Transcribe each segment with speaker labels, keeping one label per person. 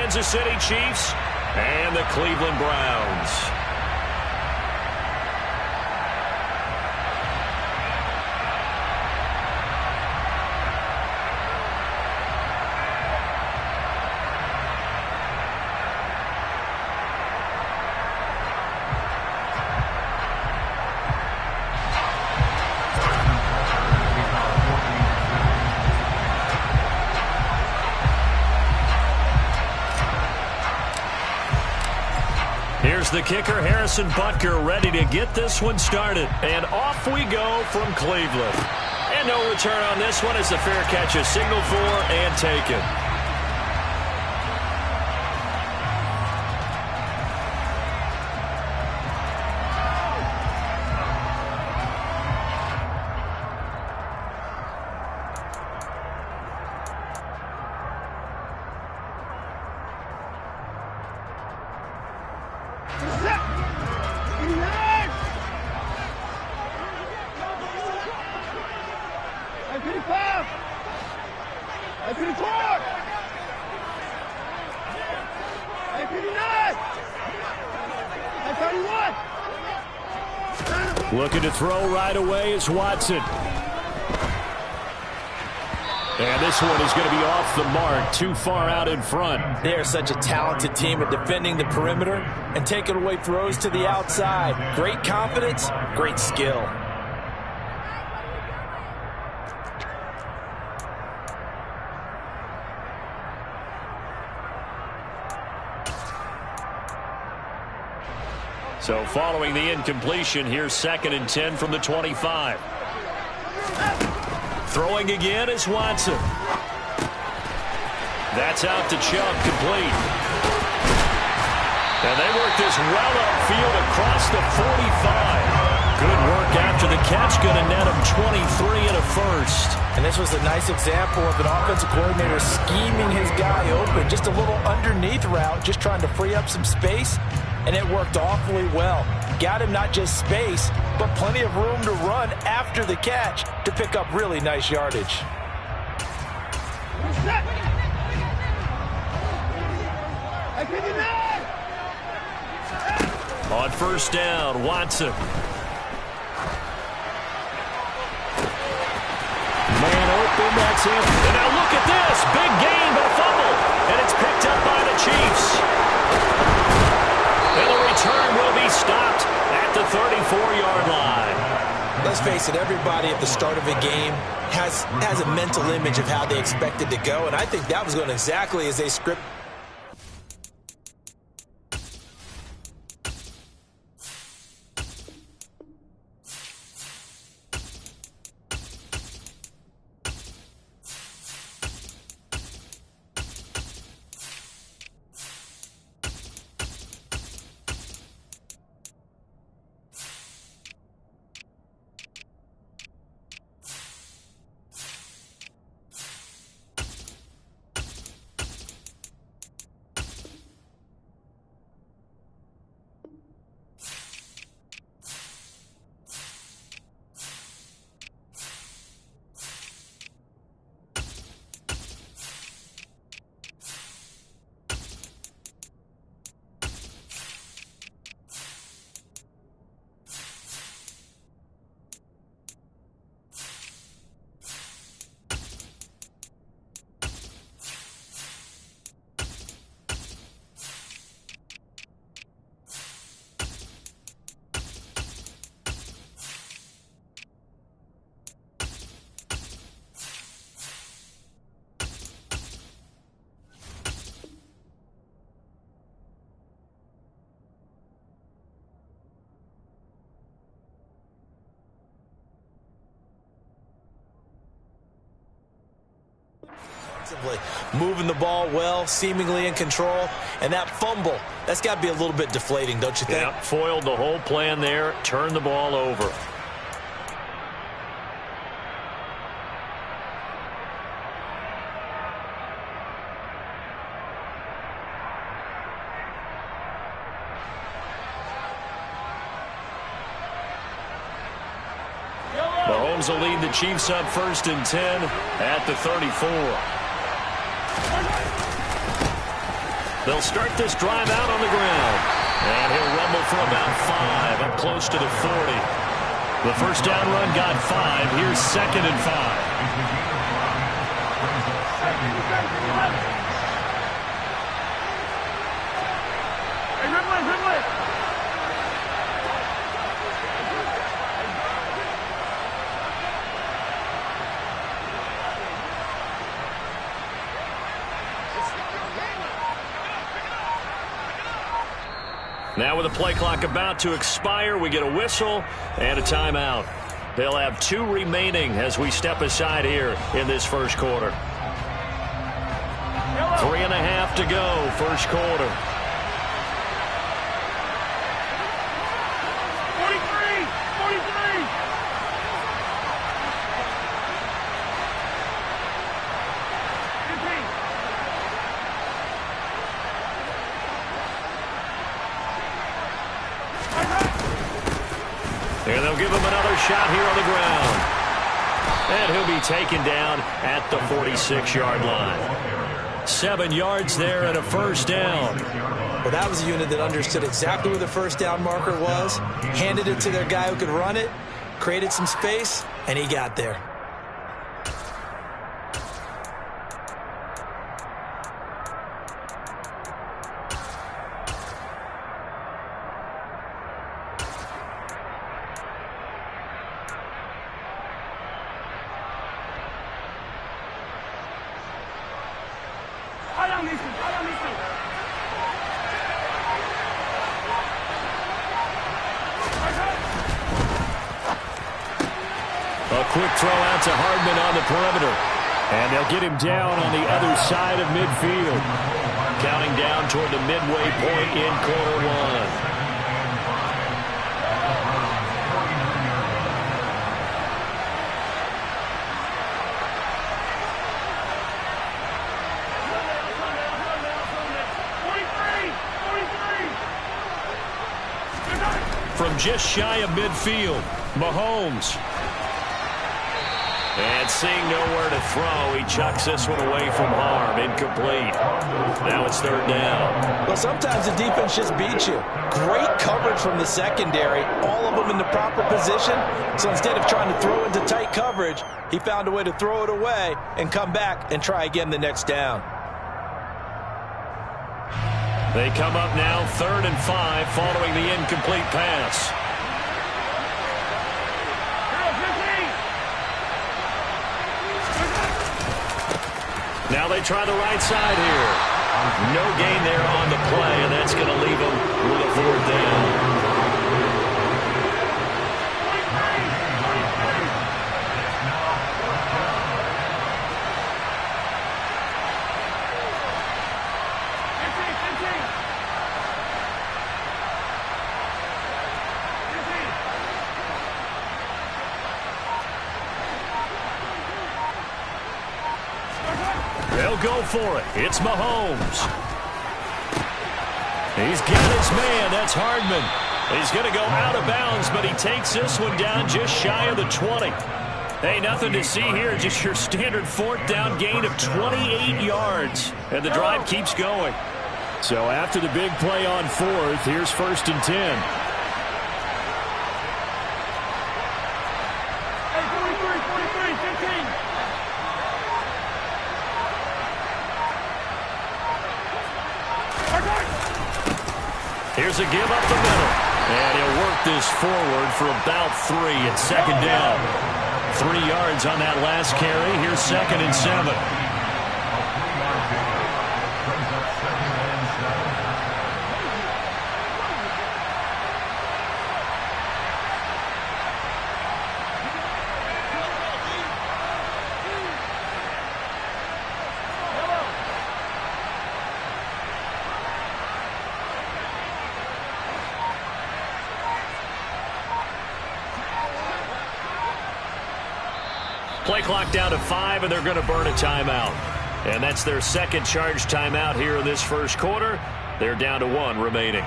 Speaker 1: Kansas City Chiefs and the Cleveland Browns. Here's the kicker, Harrison Butker, ready to get this one started. And off we go from Cleveland. And no return on this one as the fair catch is signaled for and taken. Looking to throw right away is Watson. And this one is going to be off the mark, too far out in front.
Speaker 2: They're such a talented team at defending the perimeter and taking away throws to the outside. Great confidence, great skill.
Speaker 1: So following the incompletion, here's 2nd and 10 from the 25. Throwing again is Watson. That's out to Chubb, complete. And they work this well upfield across the 45. Good work after the catch, going to net him 23 and a first.
Speaker 2: And this was a nice example of an offensive coordinator scheming his guy open. Just a little underneath route, just trying to free up some space. And it worked awfully well. Got him not just space, but plenty of room to run after the catch to pick up really nice yardage.
Speaker 1: On first down, Watson. Man open, that's it. And now look at this. Big gain, but a fumble. And it's picked up by the Chiefs. And the return will be stopped at the 34-yard line.
Speaker 2: Let's face it, everybody at the start of a game has a mental image of how they expect it to go, and I think that was going exactly as they scripted. Moving the ball well, seemingly in control, and that fumble, that's got to be a little bit deflating, don't you think?
Speaker 1: Yeah, foiled the whole plan there, turned the ball over. Mahomes will lead the Chiefs up 1st and 10 at the 34. They'll start this drive out on the ground. And he'll rumble for about 5, up close to the 40. The first down run got 5. Here's 2nd and 5. Now with the play clock about to expire, we get a whistle and a timeout. They'll have 2 remaining as we step aside here in this first quarter. 3.5 to go, first quarter.
Speaker 3: 43.
Speaker 1: And they'll give him another shot here on the ground. And he'll be taken down at the 46-yard line. 7 yards there and a first down.
Speaker 2: Well, that was a unit that understood exactly where the first down marker was, handed it to their guy who could run it, created some space, and he got there.
Speaker 1: A quick throw out to Hardman on the perimeter. And they'll get him down on the other side of midfield. Counting down toward the midway point in quarter 1. From just shy of midfield, Mahomes. And seeing nowhere to throw, he chucks this one away from harm. Incomplete. Now it's 3rd down.
Speaker 2: Well, sometimes the defense just beats you. Great coverage from the secondary. All of them in the proper position. So instead of trying to throw into tight coverage, he found a way to throw it away and come back and try again the next down.
Speaker 1: They come up now 3rd and 5 following the incomplete pass. Now they try the right side here. No gain there on the play, and that's going to leave them with a 4th down. They'll go for it. It's Mahomes. He's got his man. That's Hardman. He's going to go out of bounds, but he takes this one down just shy of the 20. Hey, nothing to see here. Just your standard 4th down gain of 28 yards. And the drive keeps going. So after the big play on 4th, here's 1st and 10. Here's a give up the middle. And he'll work this forward for about 3 at 2nd down. 3 yards on that last carry. Here's 2nd and 7. Play clock down to 5, and they're going to burn a timeout. And that's their 2nd charge timeout here in this first quarter. They're down to 1 remaining.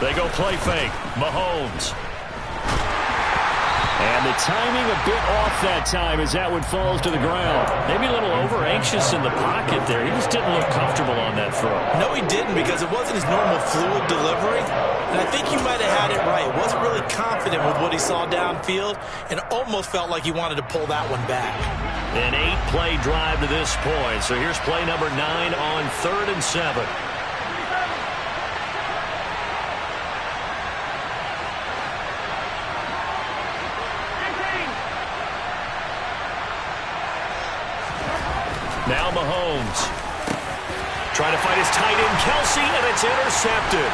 Speaker 1: They go play fake. Mahomes. And the timing a bit off that time as that one falls to the ground. Maybe a little over-anxious in the pocket there. He just didn't look comfortable on that throw.
Speaker 2: No, he didn't, because it wasn't his normal fluid delivery. And I think he might have had it right. Wasn't really confident with what he saw downfield and almost felt like he wanted to pull that one back.
Speaker 1: An 8-play drive to this point. So here's play number 9 on 3rd and 7. Now Mahomes trying to fight his tight end, Kelsey, and it's intercepted.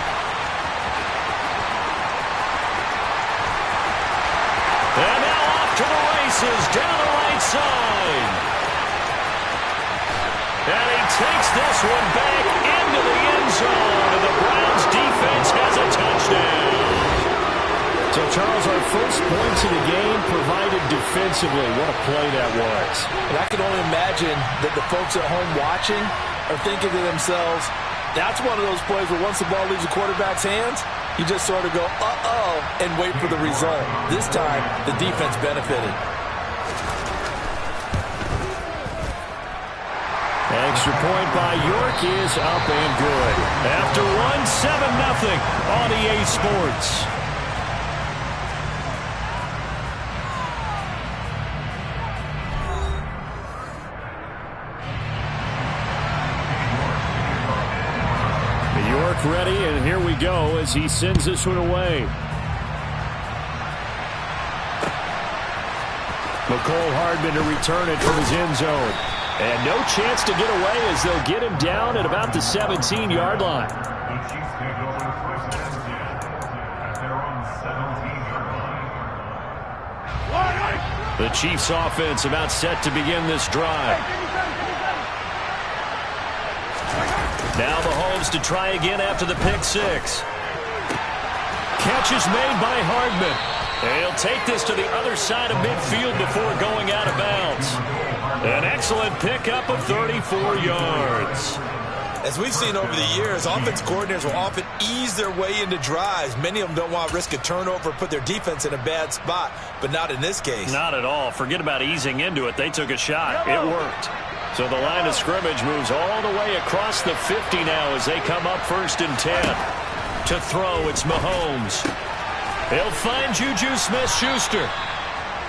Speaker 1: And now off to the races down the right side. And he takes this one back into the end zone, and the Browns defense has a touchdown. So, Charles, our first points of the game provided defensively. What a play that was.
Speaker 2: And I can only imagine that the folks at home watching are thinking to themselves, that's one of those plays where once the ball leaves the quarterback's hands, you just sort of go, uh-oh, and wait for the result. This time, the defense benefited.
Speaker 1: Extra point by York is up and good. After one, 7-0 on EA Sports. York ready, and here we go as he sends this one away. McCole Hardman to return it from his end zone. And no chance to get away as they'll get him down at about the 17-yard line. The Chiefs offense about set to begin this drive. Now Mahomes to try again after the pick six. Catch is made by Hardman. And he'll take this to the other side of midfield before going out of bounds. An excellent pickup of 34 yards.
Speaker 2: As we've seen over the years, offense coordinators will often ease their way into drives. Many of them don't want to risk a turnover, put their defense in a bad spot, but not in this case.
Speaker 1: Not at all. Forget about easing into it. They took a shot. It worked. So the line of scrimmage moves all the way across the 50 now as they come up 1st and 10. To throw, it's Mahomes. He'll find Juju Smith-Schuster.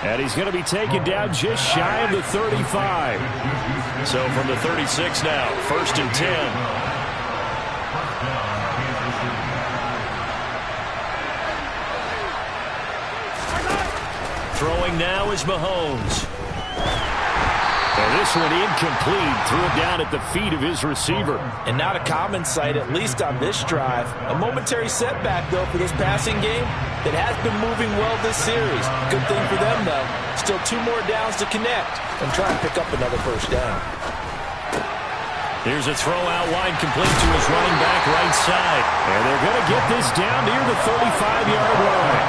Speaker 1: And he's going to be taken down just shy of the 35. So from the 36 now, 1st and 10. Throwing now is Mahomes. And this one incomplete. Threw it down at the feet of his receiver.
Speaker 2: And not a common sight, at least on this drive. A momentary setback, though, for this passing game that has been moving well this series. Good thing for them, though. Still 2 more downs to connect and try and pick up another first down.
Speaker 1: Here's a throw out wide, complete to his running back right side. And they're going to get this down near the 35-yard line.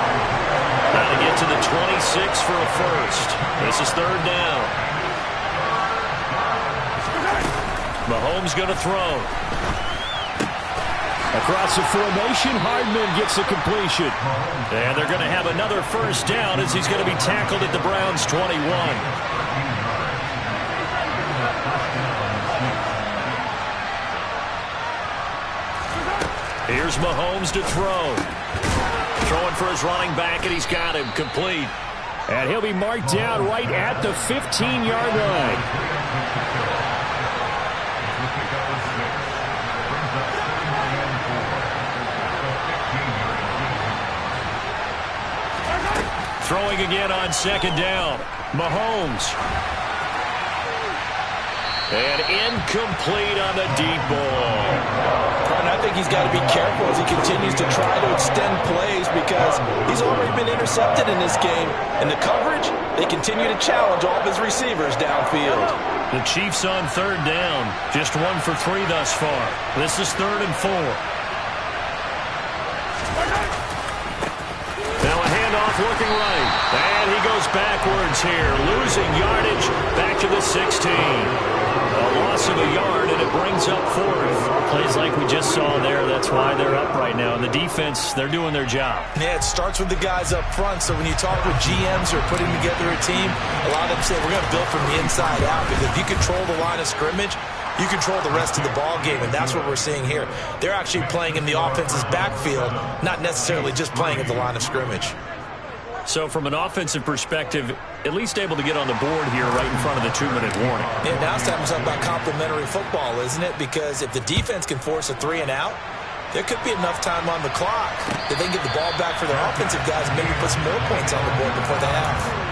Speaker 1: Now to get to the 26 for a first. This is 3rd down. Mahomes going to throw. Across the formation, Hardman gets the completion. And they're going to have another first down as he's going to be tackled at the Browns' 21. Here's Mahomes to throw. Throwing for his running back, and he's got him complete. And he'll be marked down right at the 15-yard line. Throwing again on 2nd down. Mahomes. And incomplete on the deep ball.
Speaker 2: And I think he's got to be careful as he continues to try to extend plays because he's already been intercepted in this game. And the coverage, they continue to challenge all of his receivers downfield.
Speaker 1: The Chiefs on 3rd down. Just 1 for 3 thus far. This is 3rd and 4. Now a handoff looking right. And he goes backwards here. Losing yardage back to the 16. A loss of a yard, and it brings up 4th. Plays is like we just saw there. That's why they're up right now. And the defense, they're doing their job.
Speaker 2: Yeah, it starts with the guys up front. So when you talk with GMs who are putting together a team, a lot of them say we're going to build from the inside out. Because if you control the line of scrimmage, you control the rest of the ball game, and that's what we're seeing here. They're actually playing in the offense's backfield, not necessarily just playing at the line of scrimmage.
Speaker 1: So from an offensive perspective, at least able to get on the board here right in front of the 2-minute warning.
Speaker 2: Yeah, now it's time to talk about complementary football, isn't it? Because if the defense can force a 3-and-out, there could be enough time on the clock that they can get the ball back for their offensive guys and maybe put some more points on the board before the half.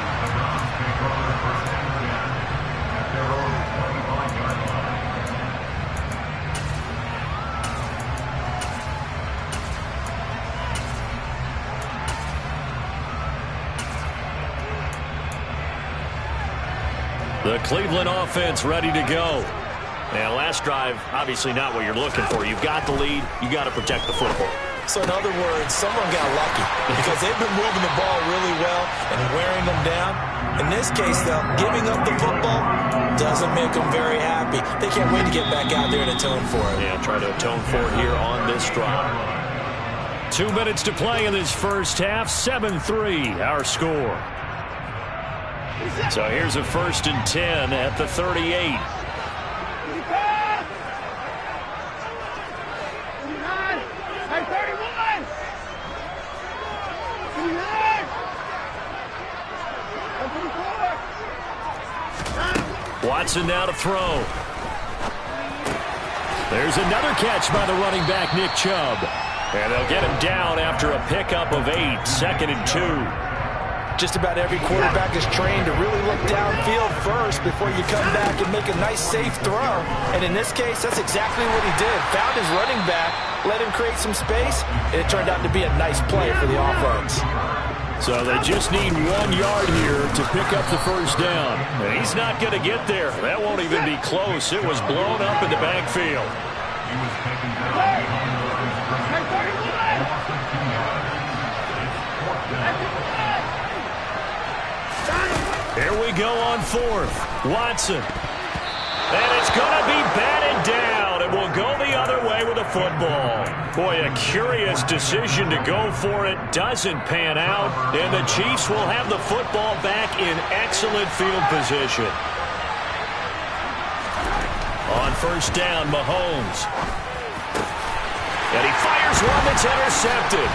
Speaker 1: The Cleveland offense ready to go. Now, last drive, obviously not what you're looking for. You've got the lead. You got to protect the football.
Speaker 2: So, in other words, someone got lucky because they've been moving the ball really well and wearing them down. In this case, though, giving up the football doesn't make them very happy. They can't wait to get back out there and atone for it.
Speaker 1: Yeah, try to atone for it here on this drive. 2 minutes to play in this first half. 7-3, our score. So here's a 1st and 10 at the 38. Watson now to throw. There's another catch by the running back, Nick Chubb. And they'll get him down after a pickup of 8, 2nd and 2.
Speaker 2: Just about every quarterback is trained to really look downfield first before you come back and make a nice, safe throw. And in this case, that's exactly what he did. Found his running back, let him create some space, and it turned out to be a nice play for the offense.
Speaker 1: So they just need 1 yard here to pick up the first down. And he's not going to get there. That won't even be close. It was blown up in the backfield. Here we go on 4th. Watson. And it's going to be batted down. And will go the other way with the football. Boy, a curious decision to go for it. Doesn't pan out. And the Chiefs will have the football back in excellent field position. On 1st down, Mahomes. And he fires one that's intercepted.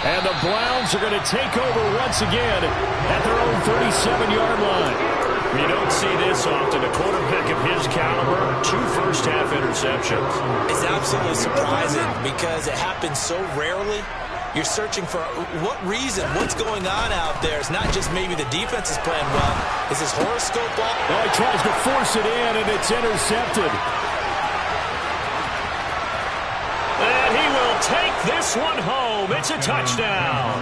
Speaker 1: And the Browns are going to take over once again at their own 37-yard line. You don't see this often. A quarterback of his caliber, 2 first-half interceptions.
Speaker 2: It's absolutely surprising because it happens so rarely. You're searching for what reason, what's going on out there. It's not just maybe the defense is playing well. Is this horoscope ball?
Speaker 1: Well, he tries to force it in, and it's intercepted. And he will take this one home. It's a touchdown.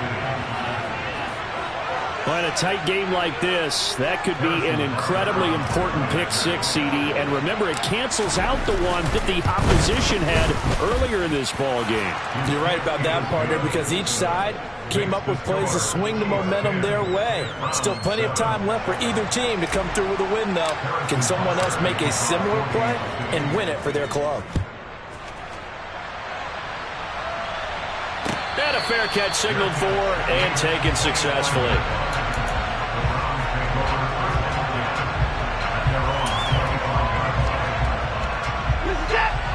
Speaker 1: Well, in a tight game like this, that could be an incredibly important pick-6, CD. And remember, it cancels out the one that the opposition had earlier in this ball game.
Speaker 2: You're right about that, partner, because each side came up with plays to swing the momentum their way. Still plenty of time left for either team to come through with a win, though. Can someone else make a similar play and win it for their club?
Speaker 1: And a fair catch signaled for and taken successfully.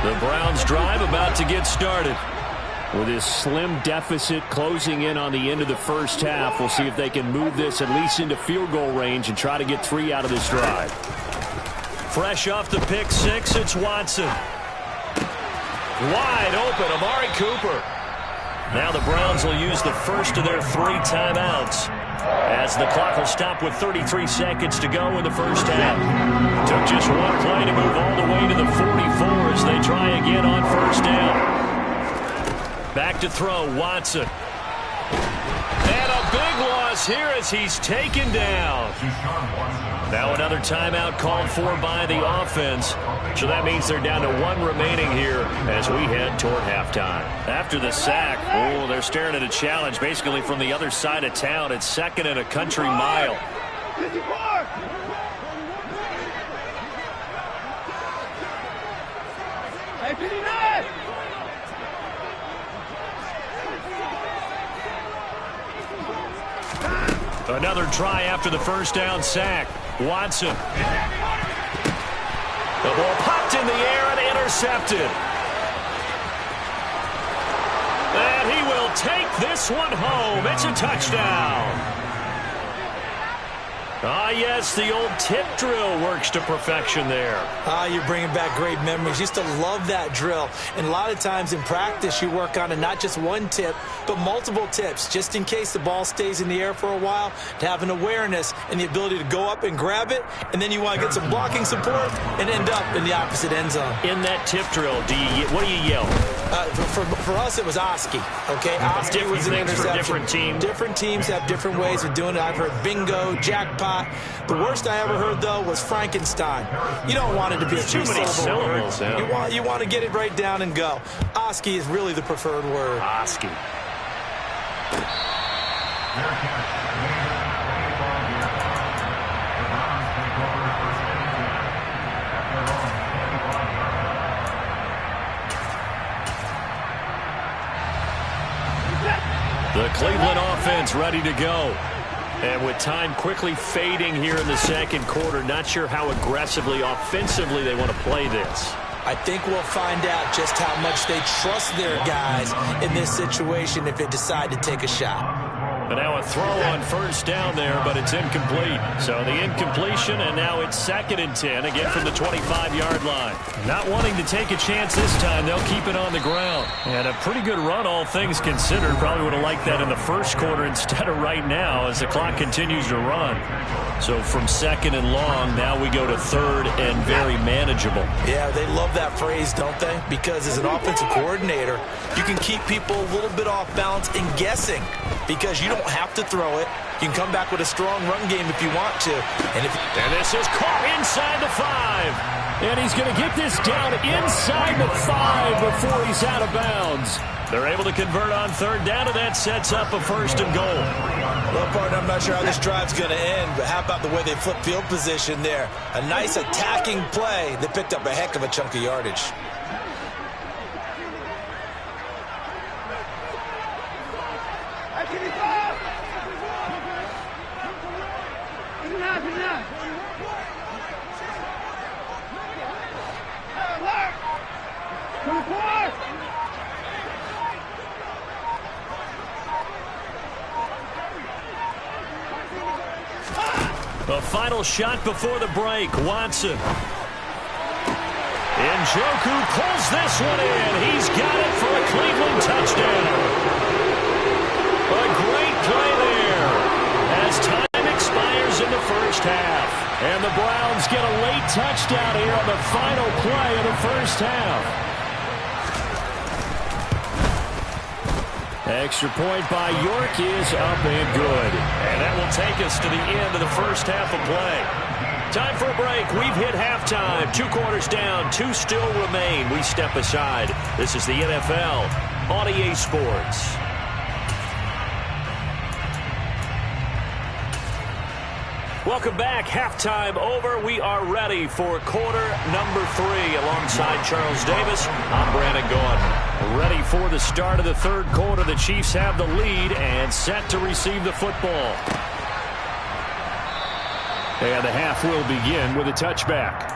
Speaker 1: The Browns drive about to get started. With this slim deficit closing in on the end of the first half, we'll see if they can move this at least into field goal range and try to get 3 out of this drive. Fresh off the pick-6, it's Watson. Wide open, Amari Cooper. Now the Browns will use the first of their 3 timeouts as the clock will stop with 33 seconds to go in the first half. Took just one play to move all the way to the 44 as they try again on first down. Back to throw, Watson. And a big loss here as he's taken down. Now another timeout called for by the offense. So that means they're down to 1 remaining here as we head toward halftime. After the sack, oh, they're staring at a challenge basically from the other side of town. It's 2nd and a country mile. Another try after the first down sack. Watson. The ball popped in the air and intercepted. And he will take this one home. It's a touchdown. Ah, yes, the old tip drill works to perfection there.
Speaker 2: You're bringing back great memories. Used to love that drill. And a lot of times in practice, you work on it, not just one tip, but multiple tips, just in case the ball stays in the air for a while, to have an awareness and the ability to go up and grab it, and then you want to get some blocking support and end up in the opposite end zone.
Speaker 1: In that tip drill, what do you yell?
Speaker 2: For us, it was Oski. Okay, Oski was an interception.
Speaker 1: For different teams.
Speaker 2: Different teams have different ways of doing it. I've heard bingo, jackpot. The worst I ever heard, though, was Frankenstein. You don't want it to be a
Speaker 1: too many syllables.
Speaker 2: Yeah. You want to get it right down and go. Oski is really the preferred word.
Speaker 1: Oski. The Cleveland offense ready to go. And with time quickly fading here in the second quarter, not sure how aggressively, offensively they want to play this.
Speaker 2: I think we'll find out just how much they trust their guys in this situation if they decide to take a shot.
Speaker 1: But now a throw on first down there, but it's incomplete. So the incompletion, and now it's 2nd and 10, again from the 25-yard line. Not wanting to take a chance this time, they'll keep it on the ground. And a pretty good run, all things considered. Probably would have liked that in the first quarter instead of right now as the clock continues to run. So from 2nd and long, now we go to 3rd and very manageable.
Speaker 2: Yeah, they love that phrase, don't they? Because as an offensive coordinator, you can keep people a little bit off balance and guessing because you don't have to throw it. You can come back with a strong run game if you want to.
Speaker 1: And this is caught inside the 5. And he's going to get this down inside the 5 before he's out of bounds. They're able to convert on 3rd down, and that sets up a 1st and goal.
Speaker 2: Well, partner, I'm not sure how this drive's going to end, but how about the way they flip field position there? A nice attacking play. They picked up a heck of a chunk of yardage.
Speaker 1: A final shot before the break. Watson. Njoku pulls this one in. He's got it for a Cleveland touchdown. A great play there as time expires in the first half. And the Browns get a late touchdown here on the final play of the first half. Extra point by York is up and good. And that will take us to the end of the first half of play. Time for a break. We've hit halftime. 2 quarters down. 2 still remain. We step aside. This is the NFL on EA Sports. Welcome back. Halftime over. We are ready for quarter number 3. Alongside Charles Davis, I'm Brandon Gaudin. Ready for the start of the 3rd quarter. The Chiefs have the lead and set to receive the football. And the half will begin with a touchback.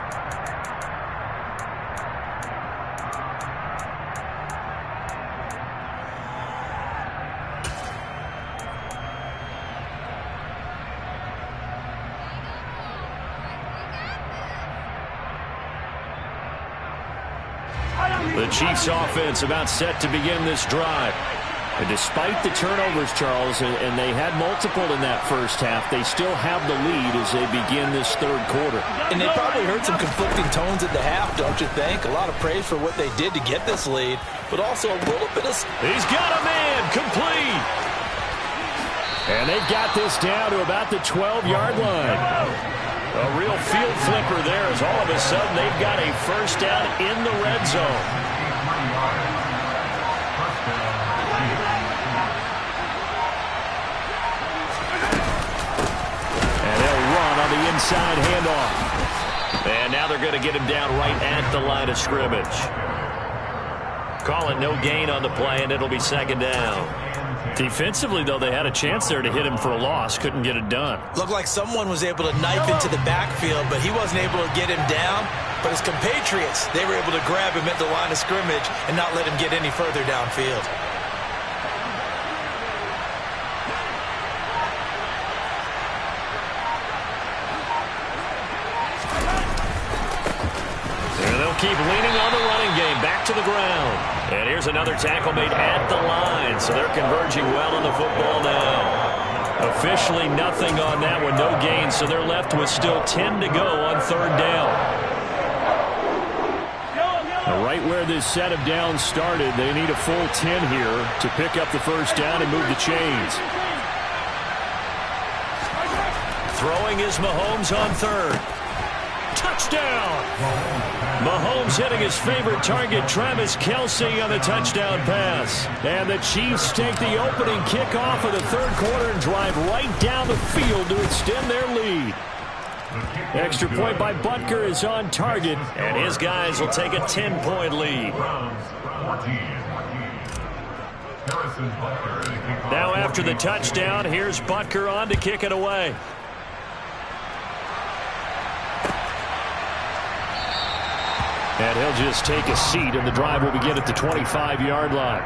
Speaker 1: The Chiefs offense about set to begin this drive. And despite the turnovers, Charles, and they had multiple in that first half, they still have the lead as they begin this 3rd quarter.
Speaker 2: And they probably heard some conflicting tones at the half, don't you think? A lot of praise for what they did to get this lead, but also a little bit of...
Speaker 1: He's got a man, complete. And they've got this down to about the 12-yard line. A real field flipper there as all of a sudden they've got a first down in the red zone. And they'll run on the inside handoff. And now they're going to get him down right at the line of scrimmage. Call it no gain on the play, and it'll be second down. Defensively, though, they had a chance there to hit him for a loss. Couldn't get it done.
Speaker 2: Looked like someone was able to knife into the backfield, but he wasn't able to get him down. But his compatriots, they were able to grab him at the line of scrimmage and not let him get any further downfield.
Speaker 1: Keep leaning on the running game. Back to the ground. And here's another tackle made at the line. So they're converging well on the football now. Officially nothing on that one. No gain. So they're left with still 10 to go on third down. Right where this set of downs started, they need a full 10 here to pick up the first down and move the chains. Throwing is Mahomes on third. Touchdown! Mahomes hitting his favorite target, Travis Kelce, on the touchdown pass. And the Chiefs take the opening kickoff of the third quarter and drive right down the field to extend their lead. Extra point by Butker is on target, and his guys will take a 10-point lead. Now after the touchdown, here's Butker on to kick it away. And he'll just take a seat, and the drive will begin at the 25-yard line.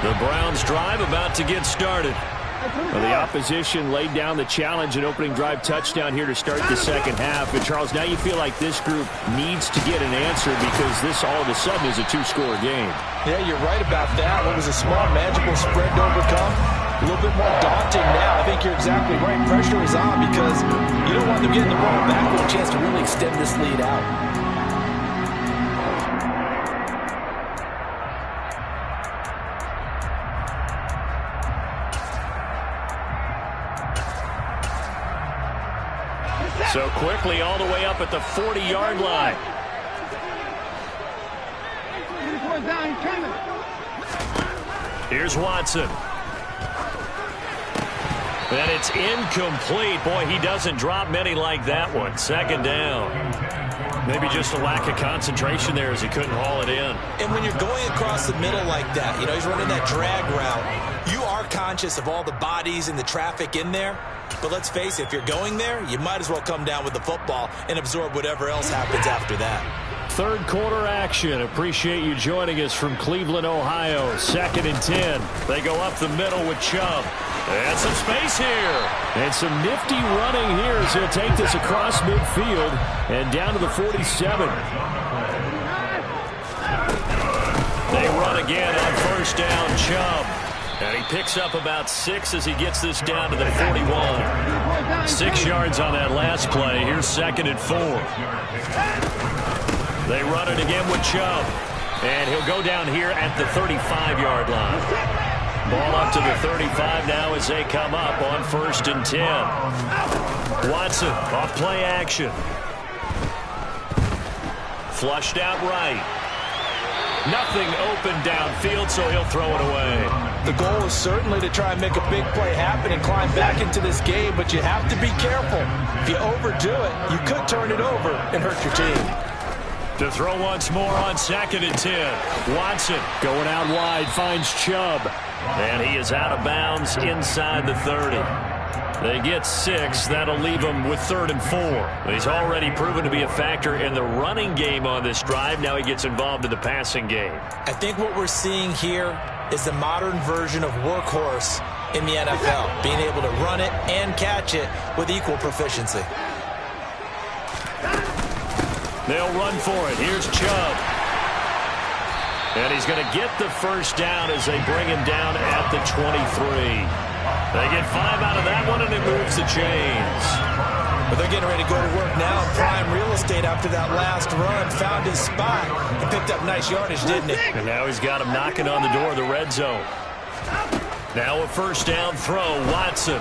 Speaker 1: The Browns drive about to get started. Well, the opposition laid down the challenge, an opening drive touchdown here to start the second half. But, Charles, now you feel like this group needs to get an answer because this all of a sudden is a two-score game.
Speaker 2: Yeah, you're right about that. What was a small, magical spread to overcome? A little bit more daunting now. I think you're exactly right. Pressure is on because you don't want them getting the ball back with a chance to really extend this lead out.
Speaker 1: So quickly all the way up at the 40-yard line. Here's Watson. And it's incomplete. Boy, he doesn't drop many like that one. Second down. Maybe just a lack of concentration there as he couldn't haul it in.
Speaker 2: And when you're going across the middle like that, you know, he's running that drag route, you are conscious of all the bodies and the traffic in there. But let's face it, if you're going there, you might as well come down with the football and absorb whatever else happens after that.
Speaker 1: Third quarter action. Appreciate you joining us from Cleveland, Ohio. 2nd and 10. They go up the middle with Chubb. And some space here. And some nifty running here as he'll take this across midfield and down to the 47. They run again on first down, Chubb. And he picks up about 6 as he gets this down to the 41. 6 yards on that last play. Here's 2nd and 4. They run it again with Chubb. And he'll go down here at the 35-yard line. Ball up to the 35 now as they come up on 1st and 10. Watson off play action. Flushed out right. Nothing open downfield, so he'll throw it away.
Speaker 2: The goal is certainly to try and make a big play happen and climb back into this game, but you have to be careful. If you overdo it, you could turn it over and hurt your team.
Speaker 1: To throw once more on 2nd and 10. Watson going out wide, finds Chubb. And he is out of bounds inside the 30. They get 6. That'll leave him with 3rd and 4. He's already proven to be a factor in the running game on this drive. Now he gets involved in the passing game.
Speaker 2: I think what we're seeing here is the modern version of workhorse in the NFL, being able to run it and catch it with equal proficiency.
Speaker 1: They'll run for it. Here's Chubb. And he's going to get the first down as they bring him down at the 23. They get 5 out of that one, and it moves the chains.
Speaker 2: But they're getting ready to go to work now in prime real estate after that last run. Found his spot and picked up nice yardage, didn't he?
Speaker 1: And now he's got him knocking on the door of the red zone. Now a first down throw, Watson.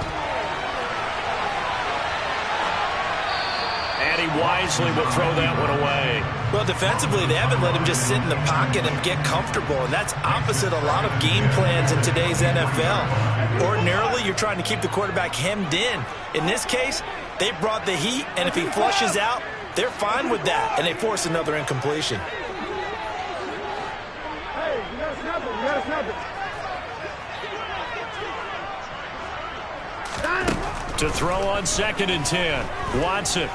Speaker 1: And he wisely will throw that one away.
Speaker 2: Well, defensively, they haven't let him just sit in the pocket and get comfortable, and that's opposite a lot of game plans in today's NFL. Ordinarily, you're trying to keep the quarterback hemmed in. In this case, they brought the heat, and if he flushes out, They're fine with that, and they force another incompletion.
Speaker 3: Hey, you gotta snap it. You gotta snap it.
Speaker 1: To throw on 2nd and 10. Watson.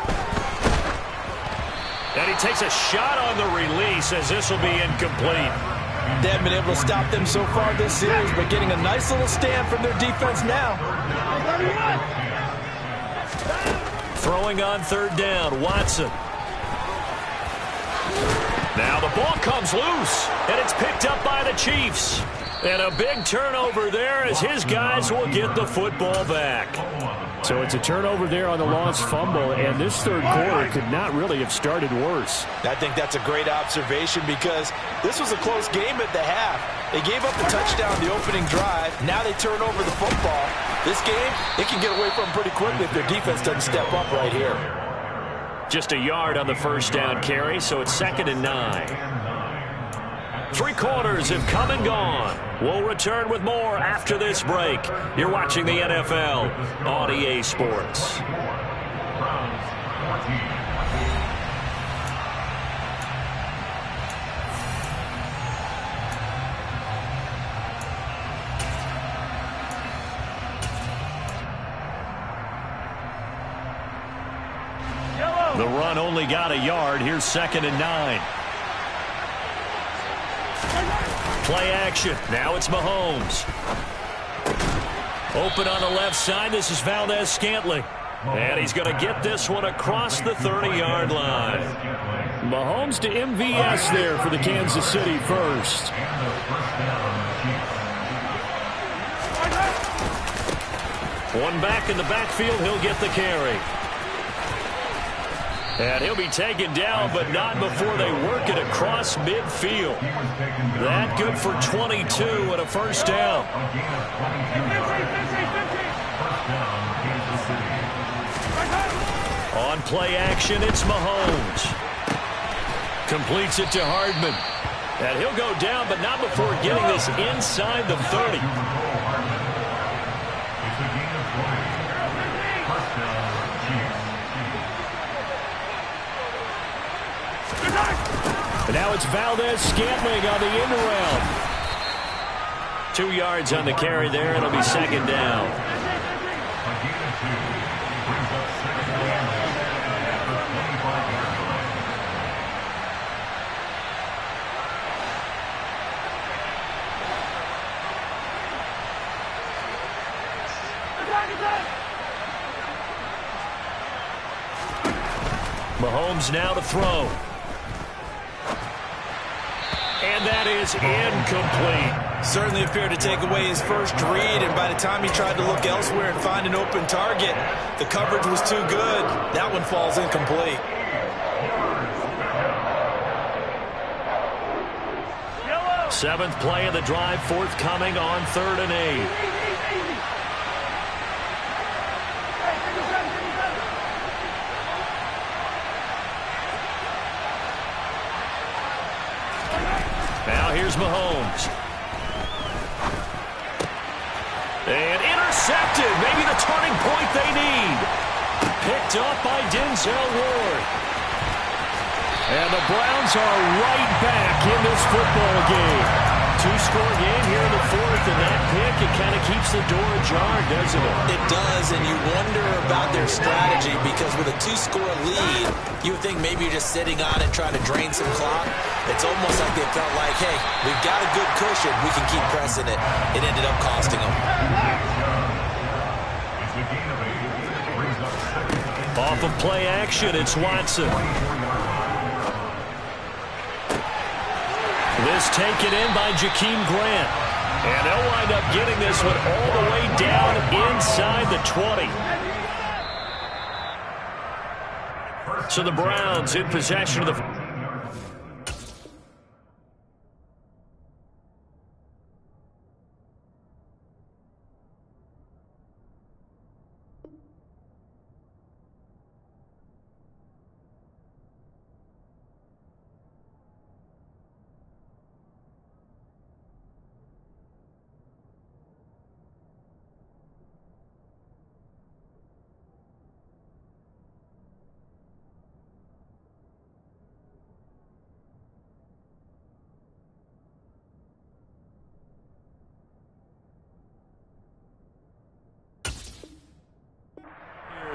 Speaker 1: And he takes a shot on the release as this will be incomplete.
Speaker 2: They haven't been able to stop them so far this series, but getting a nice little stand from their defense now.
Speaker 1: Throwing on 3rd down, Watson. Now the ball comes loose, and it's picked up by the Chiefs. And a big turnover there as his guys will get the football back.
Speaker 4: So it's a turnover there on the lost fumble, and this 3rd quarter could not really have started worse.
Speaker 2: I think that's a great observation because this was a close game at the half. They gave up the touchdown the opening drive. Now they turn over the football. This game, they can get away from them pretty quickly if their defense doesn't step up right here.
Speaker 1: Just a yard on the 1st down carry, so it's 2nd and 9. 3 quarters have come and gone. We'll return with more after this break. You're watching the NFL on EA Sports. The run only got a yard. Here's 2nd and 9. Play action. Now it's Mahomes. Open on the left side. This is Valdez-Scantling. And he's going to get this one across the 30-yard line.
Speaker 4: Mahomes to MVS there for the Kansas City first.
Speaker 1: One back in the backfield. He'll get the carry. And he'll be taken down, but not before they work it across midfield. That good for 22 and a 1st down. On play action, it's Mahomes. Completes it to Hardman. And he'll go down, but not before getting this inside the 30. And now it's Valdez-Scantling on the end around. 2 yards on the carry there. It'll be 2nd down. Mahomes now to throw. And that is incomplete.
Speaker 2: Certainly appeared to take away his first read, and by the time he tried to look elsewhere and find an open target, the coverage was too good. That one falls incomplete.
Speaker 1: Seventh play of the drive forthcoming on 3rd and 8. Now here's Mahomes. And intercepted. Maybe the turning point they need. Picked up by Denzel Ward. And the Browns are right back in this football game. 2-score game here in the 4th, and that pick, it kind of keeps the door ajar, doesn't it?
Speaker 2: It does, and you wonder about their strategy because with a 2-score lead, you would think maybe you're just sitting on it trying to drain some clock. It's almost like they felt like, hey, we've got a good cushion. We can keep pressing it. It ended up costing them.
Speaker 1: Off of play action, it's Watson. This taken in by Jakeem Grant. And they'll wind up getting this one all the way down inside the 20. So the Browns in possession of the...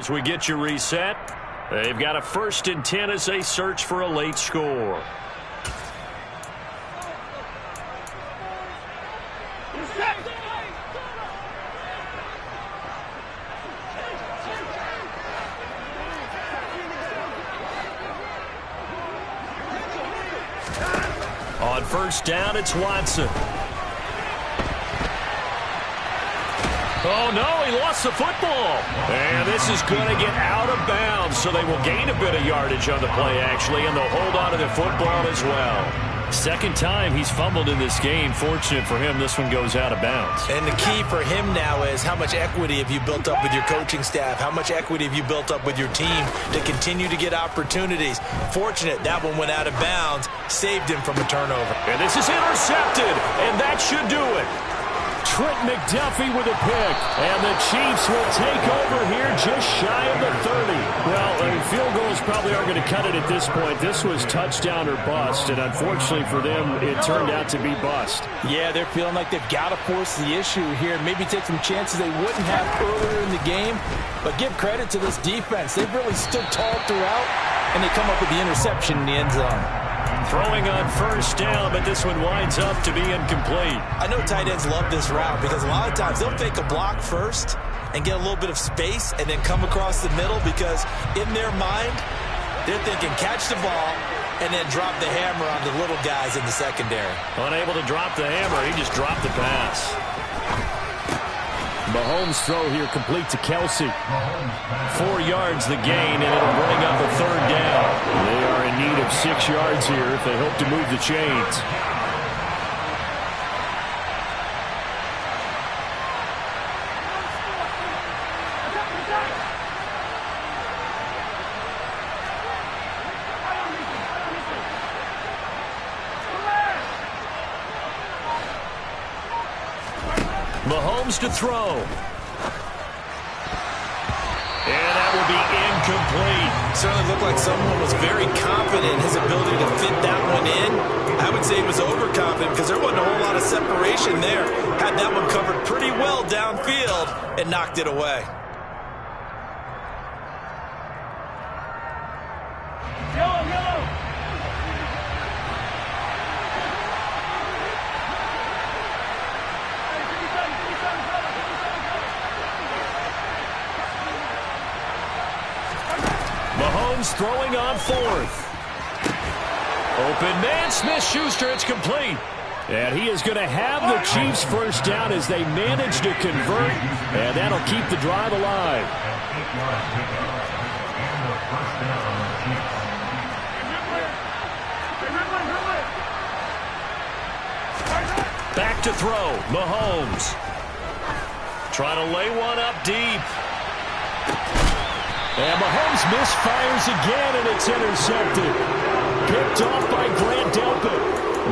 Speaker 1: As we get you reset, they've got a 1st and 10 as they search for a late score. On 1st down, it's Watson. Oh, no, he lost the football. And this is going to get out of bounds, so they will gain a bit of yardage on the play, actually, and they'll hold on to the football as well. 2nd time he's fumbled in this game. Fortunate for him, this one goes out of bounds.
Speaker 2: And the key for him now is how much equity have you built up with your coaching staff? How much equity have you built up with your team to continue to get opportunities? Fortunate that one went out of bounds, saved him from a turnover.
Speaker 1: And this is intercepted, and that should do it.
Speaker 4: Trent McDuffie with a pick, and the Chiefs will take over here just shy of the 30. Well, field goals probably aren't going to cut it at this point. This was touchdown or bust, and unfortunately for them, it turned out to be bust.
Speaker 2: Yeah, they're feeling like they've got to force the issue here, maybe take some chances they wouldn't have earlier in the game. But give credit to this defense. They've really stood tall throughout, and they come up with the interception in the end zone.
Speaker 1: Throwing on 1st down, but this one winds up to be incomplete.
Speaker 2: I know tight ends love this route because a lot of times they'll fake a block first and get a little bit of space and then come across the middle because in their mind, they're thinking catch the ball and then drop the hammer on the little guys in the secondary.
Speaker 1: Unable to drop the hammer, he just dropped the pass.
Speaker 4: Mahomes' throw here complete to Kelsey.
Speaker 1: 4 yards the gain, and it'll bring up a 3rd down.
Speaker 4: They are in need of 6 yards here if they hope to move the chains.
Speaker 1: Mahomes to throw. And that will be incomplete.
Speaker 2: Certainly looked like someone was very confident in his ability to fit that one in. I would say he was overconfident because there wasn't a whole lot of separation there. Had that one covered pretty well downfield and knocked it away.
Speaker 1: Mahomes throwing on 4th. Open man, Smith-Schuster, it's complete.
Speaker 4: And he is going to have the Chiefs 1st down as they manage to convert, and that'll keep the drive alive.
Speaker 1: Back to throw, Mahomes. Trying to lay one up deep.
Speaker 4: And Mahomes misfires again, and it's intercepted. Picked off by Grant Delpit.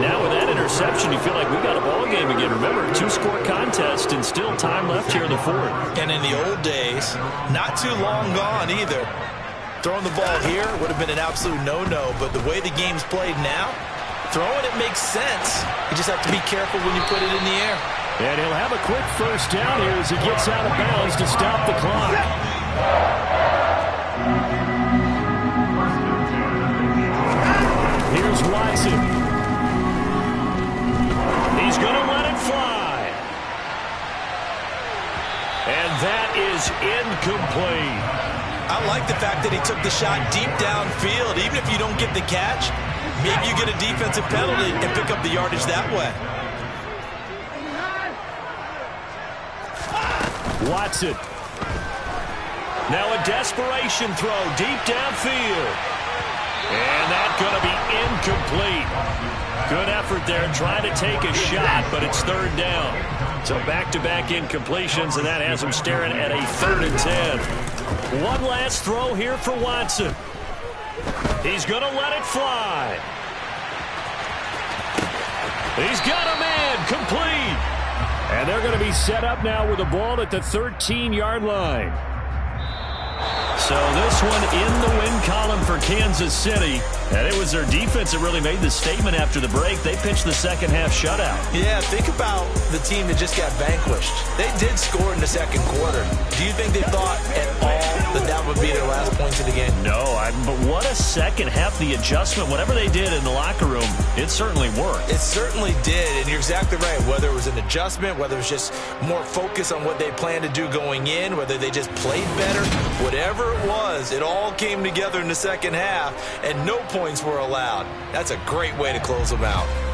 Speaker 1: Now with that interception, you feel like we got a ball game again. Remember, 2-score contest and still time left here in the 4th.
Speaker 2: And in the old days, not too long gone either. Throwing the ball here would have been an absolute no-no, but the way the game's played now, throwing it makes sense. You just have to be careful when you put it in the air.
Speaker 4: And he'll have a quick 1st down here as he gets out of bounds to stop the clock. Here's Watson.
Speaker 1: He's going to let it fly. And that is incomplete.
Speaker 2: I like the fact that he took the shot deep downfield. Even if you don't get the catch, maybe you get a defensive penalty and pick up the yardage that way.
Speaker 4: Watson.
Speaker 1: Now a desperation throw deep downfield. And that's going to be incomplete. Good effort there trying to take a shot, but it's 3rd down. So back-to-back incompletions, and that has him staring at a 3rd and 10. One last throw here for Watson. He's going to let it fly. He's got a man, complete.
Speaker 4: And they're going to be set up now with the ball at the 13-yard line.
Speaker 1: So this one in the win column for Kansas City. And it was their defense that really made the statement after the break. They pitched the second-half shutout.
Speaker 2: Yeah, think about the team that just got vanquished. They did score in the 2nd quarter. Do you think they thought at all that that would be their last points of the game.
Speaker 1: No, but what a second half. The adjustment, whatever they did in the locker room, it certainly worked.
Speaker 2: It certainly did, and you're exactly right. Whether it was an adjustment, whether it was just more focus on what they planned to do going in, whether they just played better, whatever it was, it all came together in the second half, and no points were allowed. That's a great way to close them out.